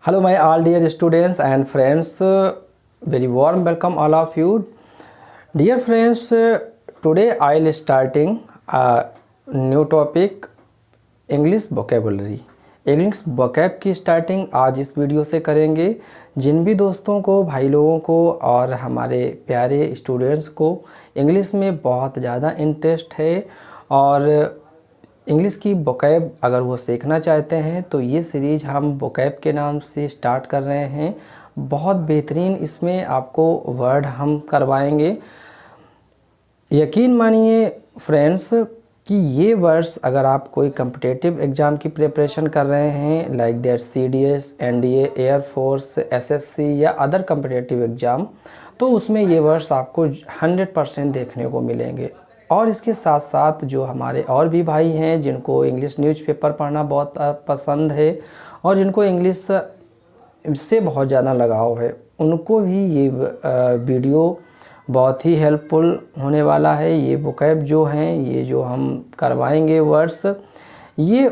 Hello, my all dear students and friends. Very warm welcome all of you. Dear friends, today I'll starting a new topic English vocabulary. English vocab की starting आज इस video से करेंगे। जिन भी दोस्तों को, भाई लोगों को और हमारे प्यारे स्टूडेंट्स को इंग्लिश में बहुत ज़्यादा इंटरेस्ट है और इंग्लिश की वोकैब अगर वो सीखना चाहते हैं तो ये सीरीज़ हम वोकैब के नाम से स्टार्ट कर रहे हैं। बहुत बेहतरीन इसमें आपको वर्ड हम करवाएंगे। यकीन मानिए फ्रेंड्स कि ये वर्ड्स अगर आप कोई कम्पिटिटिव एग्ज़ाम की प्रिपरेशन कर रहे हैं like that CDS, NDA, air force, SSC या अदर कम्पिटिटिव एग्ज़ाम, तो उसमें ये वर्ड्स आपको 100% देखने को मिलेंगे। और इसके साथ साथ जो हमारे और भी भाई हैं जिनको इंग्लिश न्यूज़पेपर पढ़ना बहुत पसंद है और जिनको इंग्लिश से बहुत ज़्यादा लगाव है, उनको भी ये वीडियो बहुत ही हेल्पफुल होने वाला है। ये वोकैब जो हैं, ये जो हम करवाएंगे वर्ड्स, ये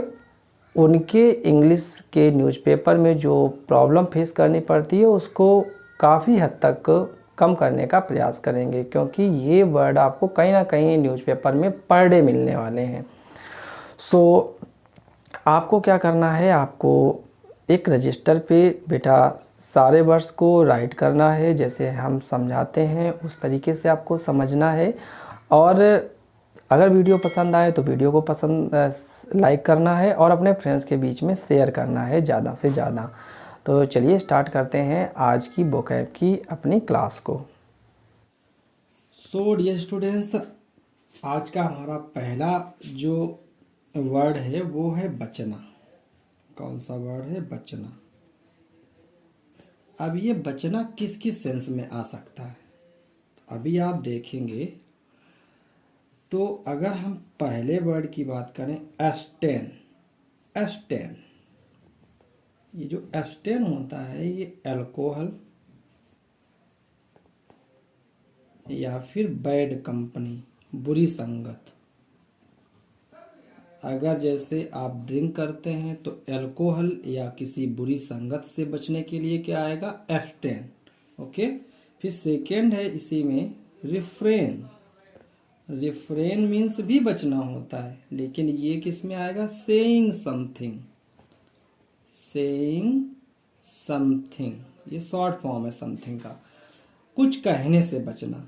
उनके इंग्लिश के न्यूज़पेपर में जो प्रॉब्लम फेस करनी पड़ती है उसको काफ़ी हद तक कम करने का प्रयास करेंगे, क्योंकि ये वर्ड आपको कहीं ना कहीं न्यूज़पेपर में पर डे मिलने वाले हैं। आपको क्या करना है, आपको एक रजिस्टर पे बेटा सारे वर्ड्स को राइट करना है। जैसे हम समझाते हैं उस तरीके से आपको समझना है। और अगर वीडियो पसंद आए तो वीडियो को लाइक करना है और अपने फ्रेंड्स के बीच में शेयर करना है ज़्यादा से ज़्यादा। तो चलिए स्टार्ट करते हैं आज की वोकैब की अपनी क्लास को। सो डियर स्टूडेंट्स, आज का हमारा पहला जो वर्ड है वो है बचना। कौन सा वर्ड है? बचना। अब ये बचना किस किस सेंस में आ सकता है तो अभी आप देखेंगे। तो अगर हम पहले वर्ड की बात करें, एब्स्टेन। एब्स्टेन, ये जो एब्स्टेन होता है ये अल्कोहल या फिर बैड कंपनी, बुरी संगत। अगर जैसे आप ड्रिंक करते हैं तो अल्कोहल या किसी बुरी संगत से बचने के लिए क्या आएगा? एब्स्टेन। ओके। फिर सेकेंड है इसी में रिफ्रेन। रिफ्रेन मीन्स भी बचना होता है, लेकिन ये किस में आएगा? Saying something. सेइंग समथिंग, ये शॉर्ट फॉर्म है समथिंग का। कुछ कहने से बचना।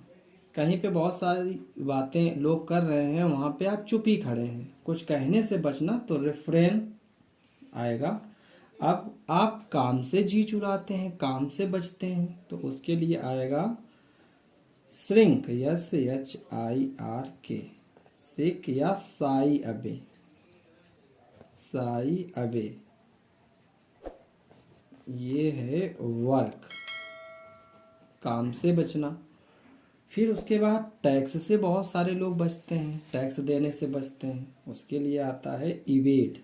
कहीं पे बहुत सारी बातें लोग कर रहे हैं, वहां पे आप चुप ही खड़े हैं, कुछ कहने से बचना, तो रिफ्रेन आएगा। अब आप काम से जी चुराते हैं, काम से बचते हैं, तो उसके लिए आएगा श्रिंक। SHIRK, सिक या साई अबे। साई अबे, ये है वर्क, काम से बचना। फिर उसके बाद टैक्स से बहुत सारे लोग बचते हैं, टैक्स देने से बचते हैं, उसके लिए आता है इवेड।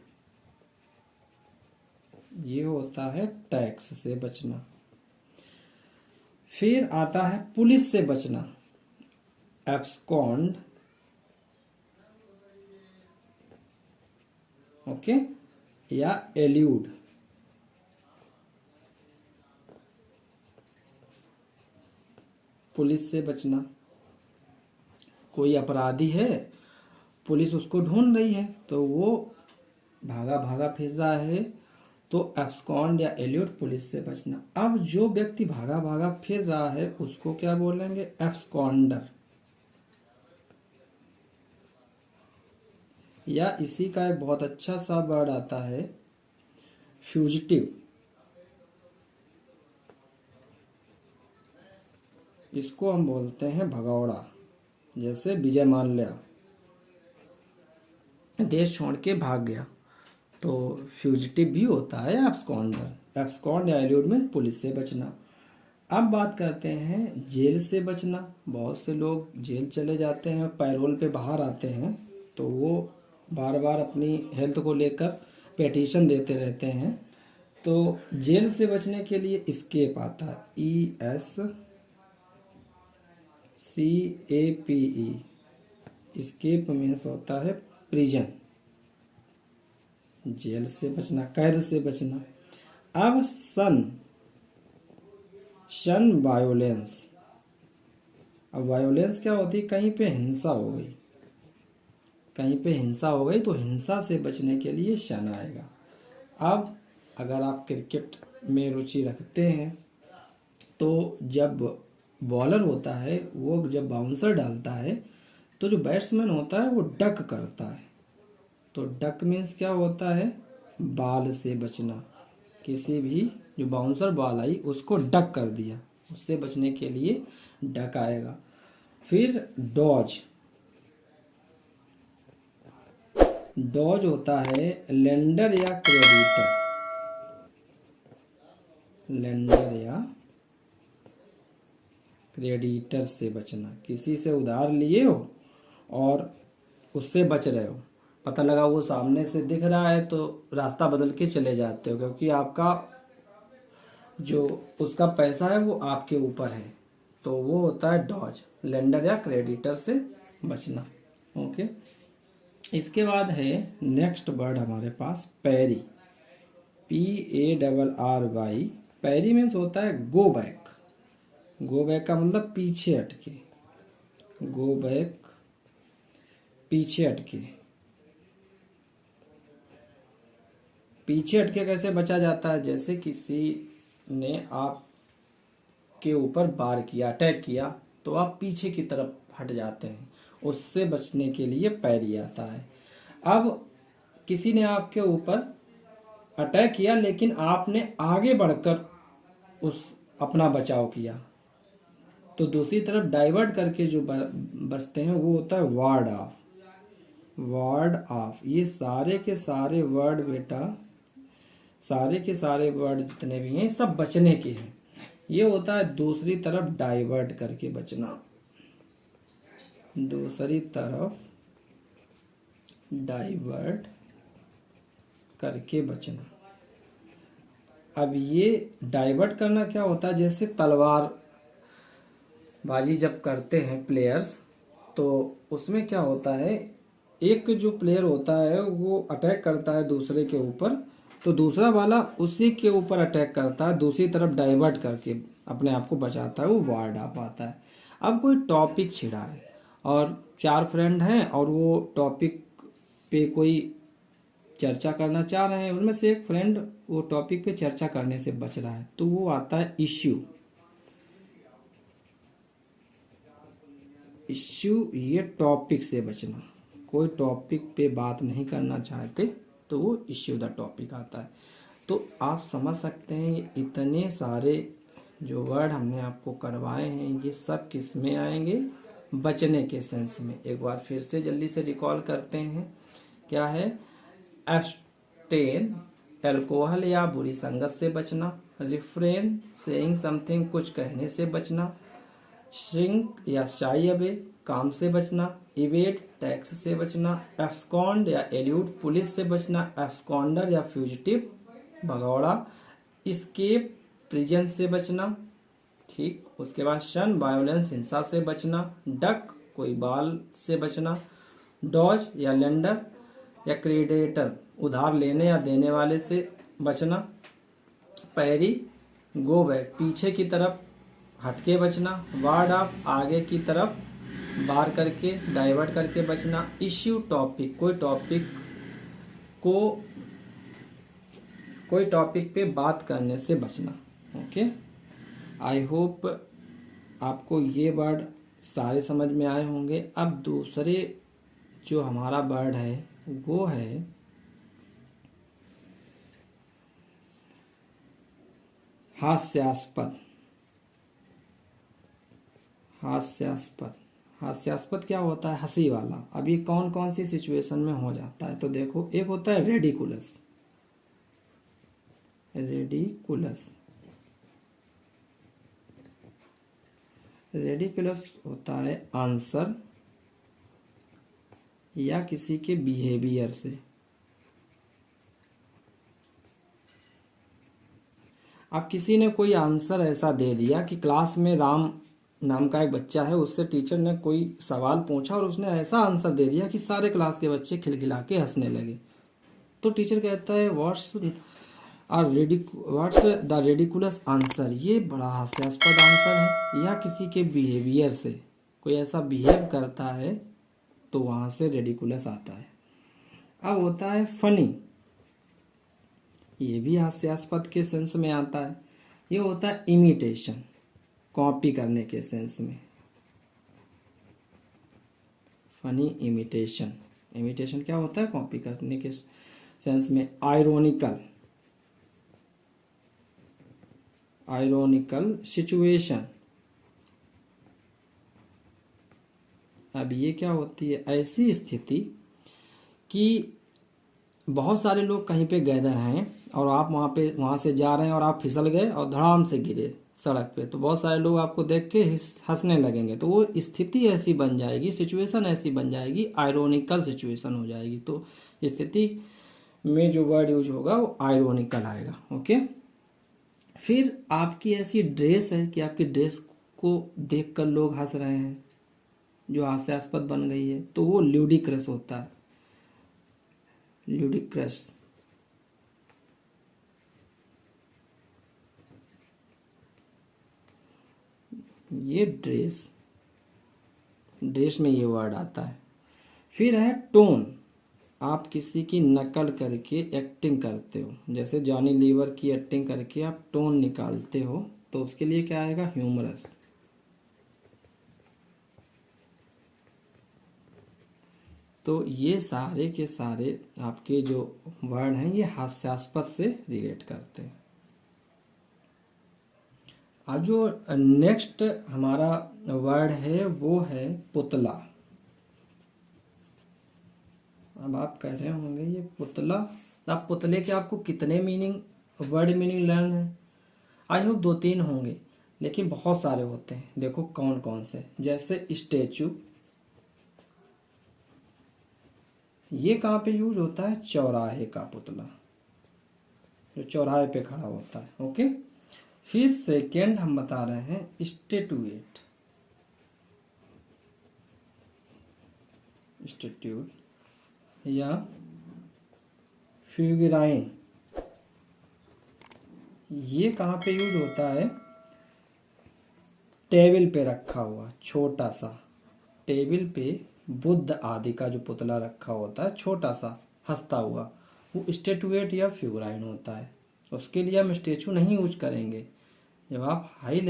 ये होता है टैक्स से बचना। फिर आता है पुलिस से बचना, एब्सकॉन्ड। ओके, या एल्यूड। पुलिस से बचना, कोई अपराधी है, पुलिस उसको ढूंढ रही है तो वो भागा भागा फिर रहा है, तो एब्सकॉन्ड या एल्यूड, पुलिस से बचना। अब जो व्यक्ति भागा भागा फिर रहा है उसको क्या बोलेंगे? एब्सकॉन्डर। या इसी का एक बहुत अच्छा सा वर्ड आता है फ्यूजिटिव। इसको हम बोलते हैं भगौड़ा। जैसे विजय माल्या देश छोड़ के भाग गया, तो फ्यूजिटिव भी होता है एब्सकॉन्डर। एब्सकॉन्ड या एल्यूड में पुलिस से बचना। अब बात करते हैं जेल से बचना। बहुत से लोग जेल चले जाते हैं, पैरोल पे बाहर आते हैं, तो वो बार बार अपनी हेल्थ को लेकर पिटीशन देते रहते हैं, तो जेल से बचने के लिए एस्केप आता है, ESCAPE। एस्केप मीन्स होता है प्रिजन, जेल से बचना, कैद से बचना। अब शन वायोलेंस। अब वायोलेंस क्या होती है? कहीं पे हिंसा हो गई, कहीं पे हिंसा हो गई तो हिंसा से बचने के लिए शन आएगा। अब अगर आप क्रिकेट में रुचि रखते हैं तो जब बॉलर होता है वो जब बाउंसर डालता है तो जो बैट्समैन होता है वो डक करता है। तो डक मीन्स क्या होता है? बॉल से बचना। किसी भी जो बाउंसर बॉल आई उसको डक कर दिया, उससे बचने के लिए डक आएगा। फिर डॉज। डॉज होता है लेंडर या क्रेडिटर। लेंडर या क्रेडिटर से बचना। किसी से उधार लिए हो और उससे बच रहे हो, पता लगा वो सामने से दिख रहा है तो रास्ता बदल के चले जाते हो, क्योंकि आपका जो उसका पैसा है वो आपके ऊपर है। तो वो होता है डॉज, लेंडर या क्रेडिटर से बचना। ओके, इसके बाद है नेक्स्ट वर्ड हमारे पास पैरी। PARRY। पैरी मीन्स होता है गो बैक। गो बैक का मतलब पीछे हटके। गो बैक, पीछे हटके। पीछे हटके कैसे बचा जाता है? जैसे किसी ने आपके ऊपर वार किया, अटैक किया, तो आप पीछे की तरफ हट जाते हैं, उससे बचने के लिए पैरी आता है। अब किसी ने आपके ऊपर अटैक किया लेकिन आपने आगे बढ़कर उस अपना बचाव किया, तो दूसरी तरफ डाइवर्ट करके जो बचते हैं वो होता है वार्ड ऑफ। Ward of. ये सारे के सारे वर्ड बेटा, सारे के सारे वर्ड जितने भी हैं सब बचने के हैं। ये होता है दूसरी तरफ डाइवर्ट करके बचना। दूसरी तरफ डाइवर्ट करके बचना। अब ये डाइवर्ट करना क्या होता है? जैसे तलवार बाजी जब करते हैं प्लेयर्स, तो उसमें क्या होता है, एक जो प्लेयर होता है वो अटैक करता है दूसरे के ऊपर, तो दूसरा वाला उसी के ऊपर अटैक करता है, दूसरी तरफ डाइवर्ट करके अपने आप को बचाता है, वो वार्ड आ पाता है। अब कोई टॉपिक छिड़ा है और 4 फ्रेंड हैं और वो टॉपिक पे कोई चर्चा करना चाह रहे हैं, उनमें से एक फ्रेंड वो टॉपिक पे चर्चा करने से बच रहा है, तो वो आता है इश्यू। इश्यू ये टॉपिक से बचना। कोई टॉपिक पे बात नहीं करना चाहते तो वो इश्यू द टॉपिक आता है। तो आप समझ सकते हैं ये इतने सारे जो वर्ड हमने आपको करवाए हैं ये सब किस में आएंगे? बचने के सेंस में। एक बार फिर से जल्दी से रिकॉल करते हैं। क्या है? एब्सटेन, अल्कोहल या बुरी संगत से बचना। रिफ्रेन, सेइंग समथिंग, कुछ कहने से बचना। श्रिंक या शाई अवे, काम से बचना। इवेड, टैक्स से बचना। एब्सकॉन्ड या एल्यूड, पुलिस से बचना। एब्सकॉन्डर या फ्यूजिटिव, भगौड़ा। स्केप, प्रिजन से बचना। ठीक, उसके बाद शन, वायोलेंस, हिंसा से बचना। डक, कोई बाल से बचना। डॉज या लेंडर या क्रेडिटर, उधार लेने या देने वाले से बचना। पैरी, गो बैक, पीछे की तरफ हटके बचना। वार्ड ऑफ, आगे की तरफ बार करके डाइवर्ट करके बचना। इश्यू, टॉपिक, कोई टॉपिक पे बात करने से बचना। ओके, आई होप आपको ये वर्ड सारे समझ में आए होंगे। अब दूसरे जो हमारा वर्ड है वो है हास्यास्पद। हास्यास्पद, हास्यास्पद क्या होता है? हंसी वाला। अब ये कौन कौन सी सिचुएशन में हो जाता है? तो देखो, एक होता है रेडिकुलस। रेडिकुलस, रेडिकुलस होता है आंसर या किसी के बिहेवियर से। अब किसी ने कोई आंसर ऐसा दे दिया कि क्लास में राम नाम का एक बच्चा है, उससे टीचर ने कोई सवाल पूछा और उसने ऐसा आंसर दे दिया कि सारे क्लास के बच्चे खिलखिला के हंसने लगे। तो टीचर कहता है और व्हाट्स द रेडिकुलस आंसर, ये बड़ा हास्यास्पद आंसर है, या किसी के बिहेवियर से कोई ऐसा बिहेव करता है तो वहाँ से रेडिकुलस आता है। अब होता है फनी, ये भी हास्यास्पद के सेंस में आता है। ये होता है इमिटेशन, कॉपी करने के सेंस में। फनी इमिटेशन, इमिटेशन क्या होता है? कॉपी करने के सेंस में। आयरोनिकल, आयरोनिकल सिचुएशन, अब ये क्या होती है? ऐसी स्थिति कि बहुत सारे लोग कहीं पे गैदर हैं और आप वहाँ से जा रहे हैं और आप फिसल गए और धड़ाम से गिरे सड़क पे, तो बहुत सारे लोग आपको देख के हंसने लगेंगे। तो वो स्थिति ऐसी बन जाएगी, सिचुएशन ऐसी बन जाएगी, आयरोनिकल सिचुएशन हो जाएगी। तो स्थिति में जो वर्ड यूज होगा वो आयरोनिकल आएगा। ओके। फिर आपकी ऐसी ड्रेस है कि आपकी ड्रेस को देखकर लोग हंस रहे हैं, जो हास्यास्पद बन गई है, तो वो ल्यूडिक्रस होता है। ल्यूडिक्रस, ये ड्रेस में ये वर्ड आता है। फिर है टोन, आप किसी की नकल करके एक्टिंग करते हो, जैसे जॉनी लीवर की एक्टिंग करके आप टोन निकालते हो, तो उसके लिए क्या आएगा? ह्यूमरस। तो ये सारे के सारे आपके जो वर्ड हैं ये हास्यास्पद से रिलेट करते हैं। अब जो नेक्स्ट हमारा वर्ड है वो है पुतला। अब आप कह रहे होंगे ये पुतला, अब पुतले के आपको कितने मीनिंग, वर्ड मीनिंग लर्न है? आई होप 2-3 होंगे, लेकिन बहुत सारे होते हैं। देखो कौन कौन से, जैसे स्टेचू, ये कहाँ पे यूज होता है? चौराहे का पुतला, जो चौराहे पे खड़ा होता है। ओके। फिर सेकेंड हम बता रहे हैं स्टेटुएट, स्टेट्यूट या फिगराइन, ये कहाँ पे यूज होता है? टेबल पे रखा हुआ छोटा सा, टेबल पे बुद्ध आदि का जो पुतला रखा होता है छोटा सा हंसता हुआ, वो स्टेटुएट या फिगराइन होता है। उसके लिए हम स्टेचू नहीं यूज करेंगे। जब आप हाई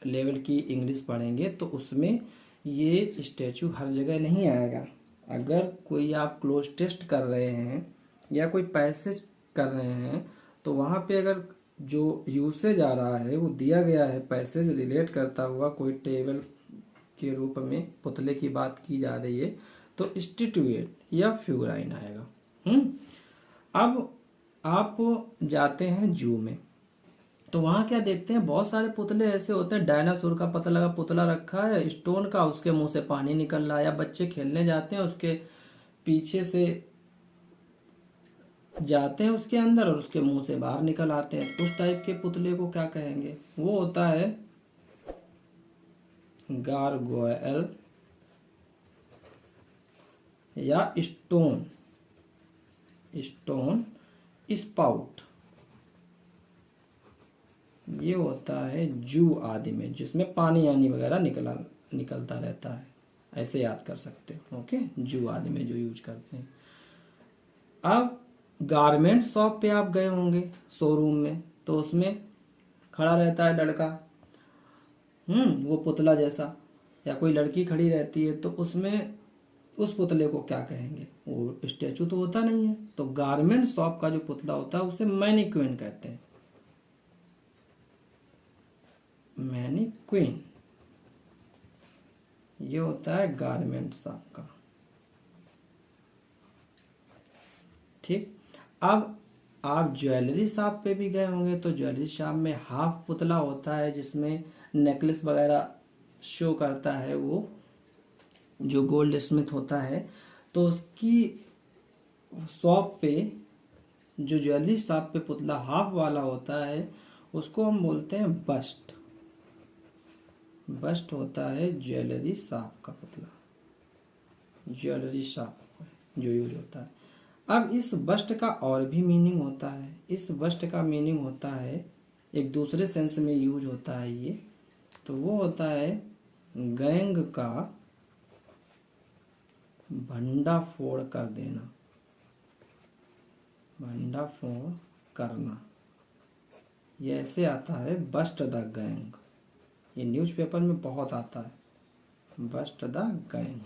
लेवल की इंग्लिश पढ़ेंगे तो उसमें ये स्टेचू हर जगह नहीं आएगा। अगर कोई आप क्लोज टेस्ट कर रहे हैं या कोई पैसेज कर रहे हैं, तो वहाँ पे अगर जो यूसेज आ रहा है वो दिया गया है, पैसेज रिलेट करता हुआ कोई टेबल के रूप में पुतले की बात की जा रही है, तो स्टेटुएट या फिगराइन आएगा। अब आप जाते हैं जू में, तो वहाँ क्या देखते हैं? बहुत सारे पुतले ऐसे होते हैं, डायनासोर का पुतला रखा है स्टोन का, उसके मुंह से पानी निकल रहा है, या बच्चे खेलने जाते हैं उसके पीछे से जाते हैं उसके अंदर और उसके मुंह से बाहर निकल आते हैं। उस टाइप के पुतले को क्या कहेंगे? वो होता है गारगोयल या स्टोन स्पाउट। ये होता है जू आदि में, जिसमें पानी यानी वगैरह निकलता रहता है, ऐसे याद कर सकते हो। ओके, जू आदि में जो यूज करते हैं। अब गारमेंट शॉप पे आप गए होंगे, शोरूम में, तो उसमें खड़ा रहता है लड़का, वो पुतला जैसा, या कोई लड़की खड़ी रहती है, तो उसमें उस पुतले को क्या कहेंगे? वो स्टैचू तो होता नहीं है। तो गारमेंट शॉप का जो पुतला होता है उसे मैनीक्विन कहते हैं। मैनीक्विन, ये होता है गारमेंट शॉप का। ठीक। अब आप ज्वेलरी शॉप पे भी गए होंगे, तो ज्वेलरी शॉप में हाफ पुतला होता है जिसमें नेकलेस वगैरह शो करता है, वो जो गोल्ड स्मिथ होता है। तो उसकी शॉप पे, जो ज्वेलरी शॉप पे पुतला हाफ वाला होता है, उसको हम बोलते हैं बस्ट। बस्ट होता है ज्वेलरी शॉप का पुतला, ज्वेलरी शॉप जो यूज होता है। अब इस बस्ट का और भी मीनिंग होता है। इस बस्ट का मीनिंग होता है, एक दूसरे सेंस में यूज होता है ये, तो वो होता है गैंग का भंडाफोड़ कर देना, भंडाफोड़ करना। ये ऐसे आता है, बस्ट द गैंग। ये न्यूज़पेपर में बहुत आता है, बस्ट द गैंग।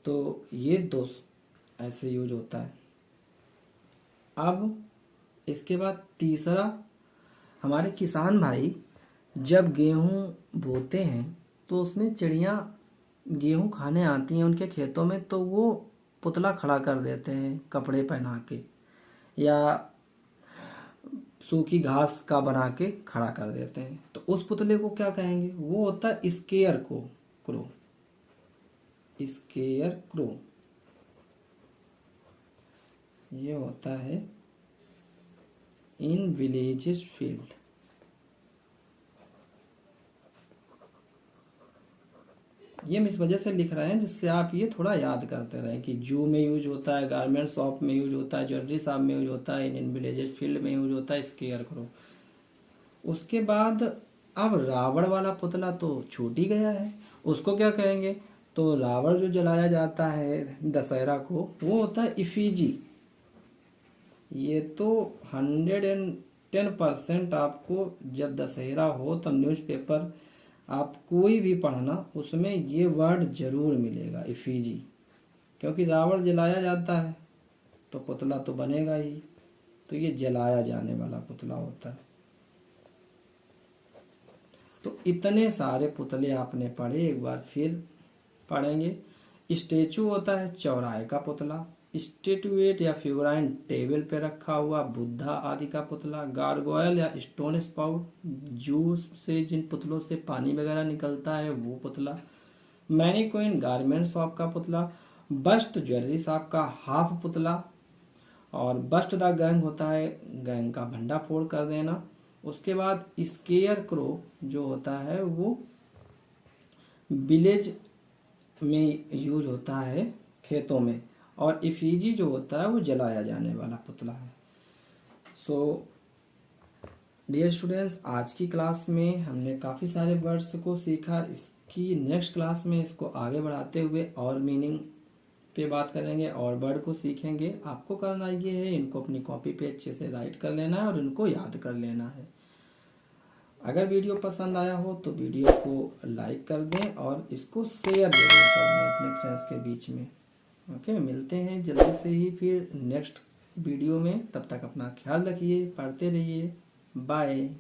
तो ये दो ऐसे यूज होता है। अब इसके बाद तीसरा, हमारे किसान भाई जब गेहूं बोते हैं तो उसमें चिड़िया गेहूं खाने आती हैं उनके खेतों में, तो वो पुतला खड़ा कर देते हैं कपड़े पहना के, या सूखी घास का बना के खड़ा कर देते हैं। तो उस पुतले को क्या कहेंगे? वो होता है स्केयर क्रो, स्केयर क्रो। ये होता है इन विलेजेस फील्ड। ये हम इस वजह से लिख रहे हैं जिससे आप ये थोड़ा याद करते रहें कि जू में यूज होता है, गारमेंट शॉप में यूज होता है, ज्वेलरी शॉप में यूज होता है, इन विलेजेस फील्ड में यूज होता है, स्केयर करो। उसके बाद अब रावण वाला पुतला तो छूट ही गया है, उसको क्या कहेंगे? तो रावण जो जलाया जाता है दशहरा को, वो होता है इफिजी। ये तो 110% आपको जब दशहरा हो तब न्यूज़पेपर आप कोई भी पढ़ना, उसमें ये वर्ड जरूर मिलेगा, इफिजी। क्योंकि रावण जलाया जाता है तो पुतला तो बनेगा ही, तो ये जलाया जाने वाला पुतला होता है। तो इतने सारे पुतले आपने पढ़े, एक बार फिर पढ़ेंगे। स्टेचू होता है चौराहे का पुतला, स्टेटुएट या फिगुराइन टेबल पे रखा हुआ बुद्धा आदि का पुतला, गार्गोयल या स्टोन स्पाउट जूस से जिन पुतलों से पानी वगैरह निकलता है वो पुतला, मैनीक्विन गारमेंट शॉप का पुतला, बस्ट ज्वेलरी शॉप का हाफ पुतला, और बस्ट द गैंग होता है गैंग का भंडा फोड़ कर देना। उसके बाद स्केयर क्रो जो होता है वो विलेज में यूज होता है, खेतों में, और इफिजी जो होता है वो जलाया जाने वाला पुतला है। सो डियर स्टूडेंट्स, आज की क्लास में हमने काफ़ी सारे वर्ड्स को सीखा। इसकी नेक्स्ट क्लास में इसको आगे बढ़ाते हुए और मीनिंग पे बात करेंगे और वर्ड को सीखेंगे। आपको करना ये है, इनको अपनी कॉपी पे अच्छे से राइट कर लेना है और इनको याद कर लेना है। अगर वीडियो पसंद आया हो तो वीडियो को लाइक कर दें और इसको शेयर जरूर कर दें अपने फ्रेंड्स के बीच में। ओके, मिलते हैं जल्दी से ही फिर नेक्स्ट वीडियो में। तब तक अपना ख्याल रखिए, पढ़ते रहिए। बाय।